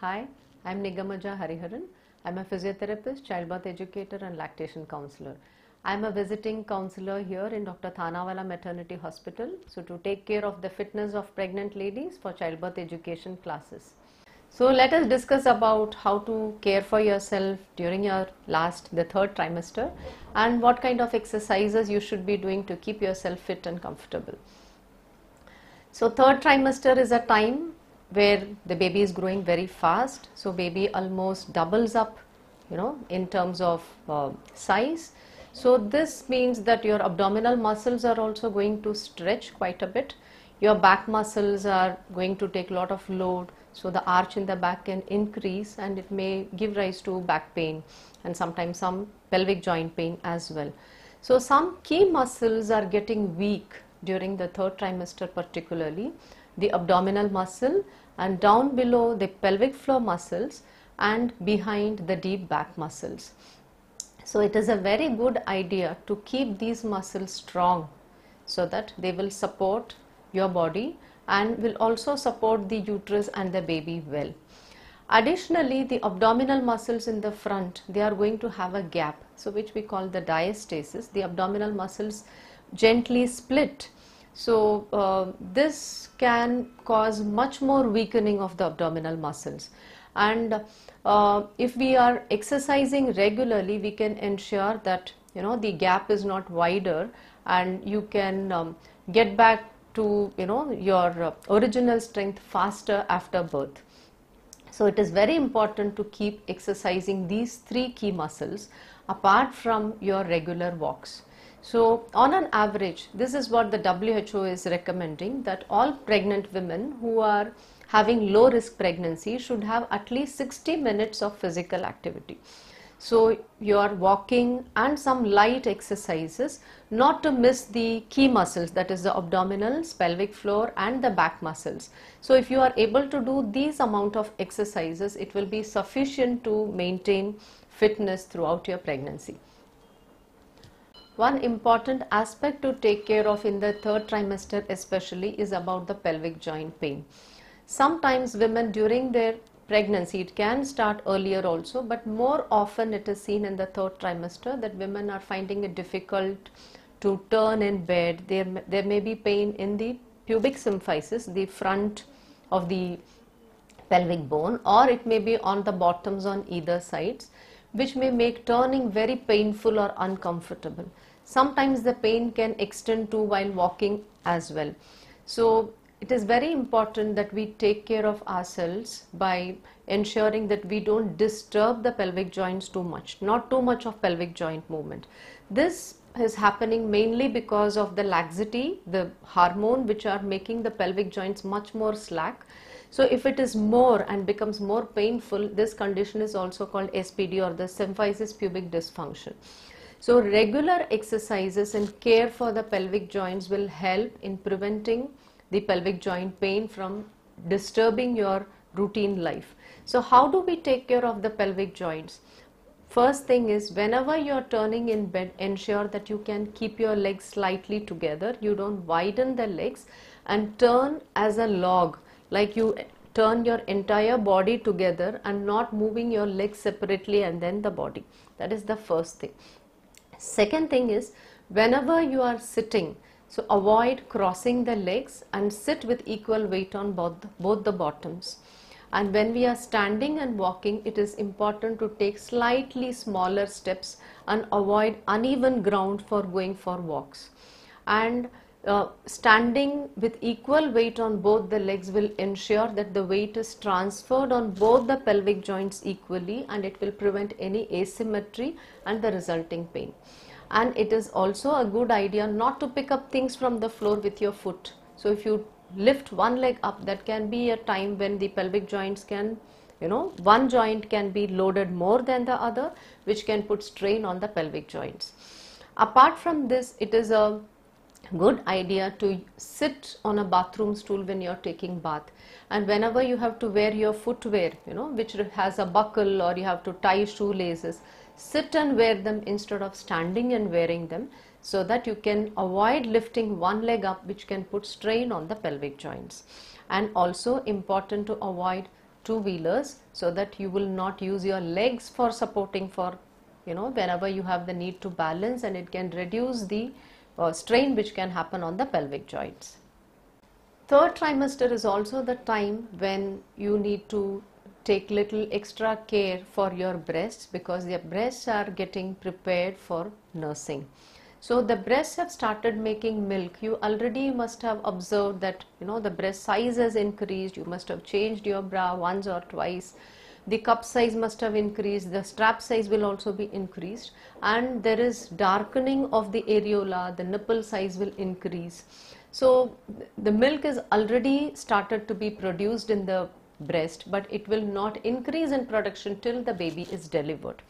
Hi, I'm Nigamaja Hariharan. I'm a physiotherapist, childbirth educator and lactation counselor. I'm a visiting counselor here in Dr. Thanawala Maternity Hospital, so to take care of the fitness of pregnant ladies for childbirth education classes. So let us discuss about how to care for yourself during your the third trimester, and what kind of exercises you should be doing to keep yourself fit and comfortable. So third trimester is a time where the baby is growing very fast. So baby almost doubles up, in terms of size. So this means that your abdominal muscles are also going to stretch quite a bit. Your back muscles are going to take a lot of load. So the arch in the back can increase and it may give rise to back pain and sometimes some pelvic joint pain as well. So some key muscles are getting weak during the third trimester, particularly the abdominal muscle and down below the pelvic floor muscles and behind the deep back muscles. So it is a very good idea to keep these muscles strong so that they will support your body and will also support the uterus and the baby well. Additionally, the abdominal muscles in the front, they are going to have a gap, so which we call the diastasis. The abdominal muscles gently split. So this can cause much more weakening of the abdominal muscles, and if we are exercising regularly, we can ensure that the gap is not wider and you can get back to your original strength faster after birth. So it is very important to keep exercising these three key muscles apart from your regular walks. So on an average, this is what the WHO is recommending, that all pregnant women who are having low risk pregnancy should have at least 60 minutes of physical activity. So your walking and some light exercises, not to miss the key muscles, that is the abdominals, pelvic floor and the back muscles. So if you are able to do these amount of exercises, it will be sufficient to maintain fitness throughout your pregnancy. One important aspect to take care of in the third trimester especially is about the pelvic joint pain. Sometimes women during their pregnancy, it can start earlier also, but more often it is seen in the third trimester that women are finding it difficult to turn in bed. There may be pain in the pubic symphysis, the front of the pelvic bone, or it may be on the bottoms on either sides, which may make turning very painful or uncomfortable. Sometimes the pain can extend to while walking as well. So it is very important that we take care of ourselves by ensuring that we don't disturb the pelvic joints too much, not too much of pelvic joint movement. This is happening mainly because of the laxity, the hormone which are making the pelvic joints much more slack. So if it is more and becomes more painful, this condition is also called SPD, or the symphysis pubic dysfunction. So regular exercises and care for the pelvic joints will help in preventing the pelvic joint pain from disturbing your routine life. So how do we take care of the pelvic joints? First thing is, whenever you are turning in bed, ensure that you can keep your legs slightly together. You don't widen the legs and turn as a log, like you turn your entire body together and not moving your legs separately and then the body. That is the first thing. Second thing is, whenever you are sitting, so avoid crossing the legs and sit with equal weight on both the bottoms. And when we are standing and walking, it is important to take slightly smaller steps and avoid uneven ground for going for walks. And standing with equal weight on both the legs will ensure that the weight is transferred on both the pelvic joints equally, and it will prevent any asymmetry and the resulting pain. And it is also a good idea not to pick up things from the floor with your foot. So if you lift one leg up, that can be a time when the pelvic joints can, one joint can be loaded more than the other, which can put strain on the pelvic joints. Apart from this, it is a good idea to sit on a bathroom stool when you are taking bath, and whenever you have to wear your footwear, which has a buckle, or you have to tie shoelaces, sit and wear them instead of standing and wearing them, so that you can avoid lifting one leg up, which can put strain on the pelvic joints. And also important to avoid two-wheelers, so that you will not use your legs for supporting for, whenever you have the need to balance, and it can reduce the strain which can happen on the pelvic joints. Third trimester is also the time when you need to take little extra care for your breasts, because your breasts are getting prepared for nursing. So the breasts have started making milk. You already must have observed that the breast size has increased. You must have changed your bra once or twice. The cup size must have increased. The strap size will also be increased, and there is darkening of the areola. The nipple size will increase. So the milk is already started to be produced in the breast, but it will not increase in production till the baby is delivered.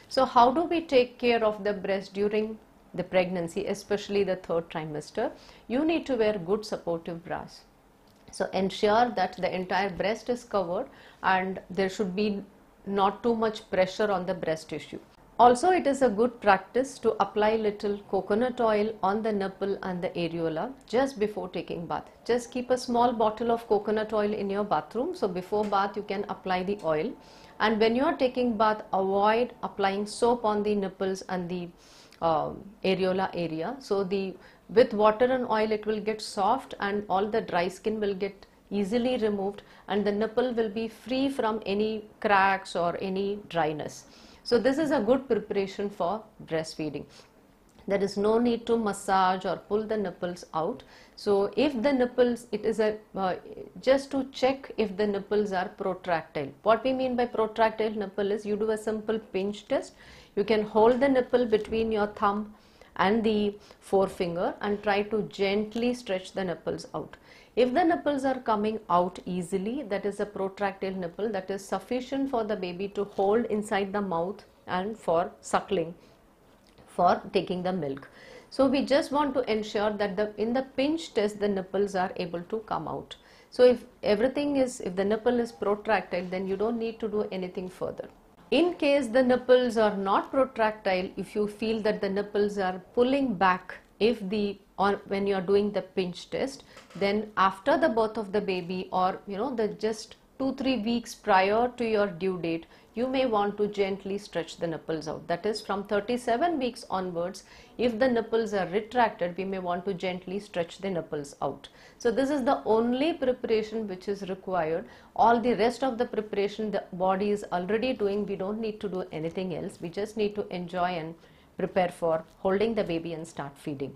So how do we take care of the breast during the pregnancy, especially the third trimester? You need to wear good supportive bras. So ensure that the entire breast is covered, and there should be not too much pressure on the breast tissue. Also, it is a good practice to apply little coconut oil on the nipple and the areola just before taking bath. Just keep a small bottle of coconut oil in your bathroom. So before bath you can apply the oil, and when you are taking bath, avoid applying soap on the nipples and the areola area. So with water and oil it will get soft, and all the dry skin will get easily removed, and the nipple will be free from any cracks or any dryness. So this is a good preparation for breastfeeding. There is no need to massage or pull the nipples out. So if the nipples, it is just to check if the nipples are protractile. What we mean by protractile nipple is, you do a simple pinch test. You can hold the nipple between your thumb and the forefinger and try to gently stretch the nipples out. If the nipples are coming out easily, that is a protractile nipple, that is sufficient for the baby to hold inside the mouth and for suckling, for taking the milk. So we just want to ensure that in the pinch test the nipples are able to come out. So if the nipple is protractile, then you don't need to do anything further. In case the nipples are not protractile, if you feel that the nipples are pulling back, when you are doing the pinch test, then after the birth of the baby, or just 2-3 weeks prior to your due date, you may want to gently stretch the nipples out. That is, from 37 weeks onwards, if the nipples are retracted, we may want to gently stretch the nipples out. So this is the only preparation which is required. All the rest of the preparation the body is already doing. We don't need to do anything else. We just need to enjoy and prepare for holding the baby and start feeding.